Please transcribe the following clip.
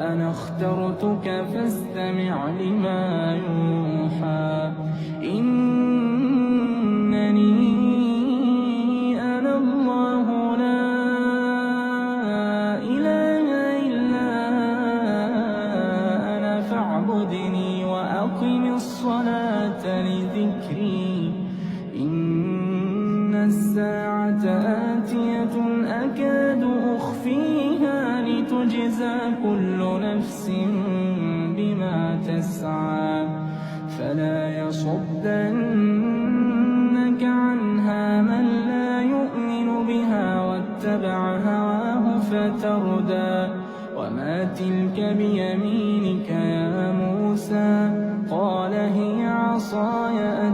وأنا اخترتك فاستمع لما يوحى إنني أنا الله لا إله إلا أنا فاعبدني وأقم الصلاة لذكري إن الساعة آتية أكاد أخفيها لتجزى كل نفس بما تسعى فلا يصدنك عنها من لا يؤمن بها واتبع هواه فتردى وما تلك بيمينك يا موسى قال هي عصاي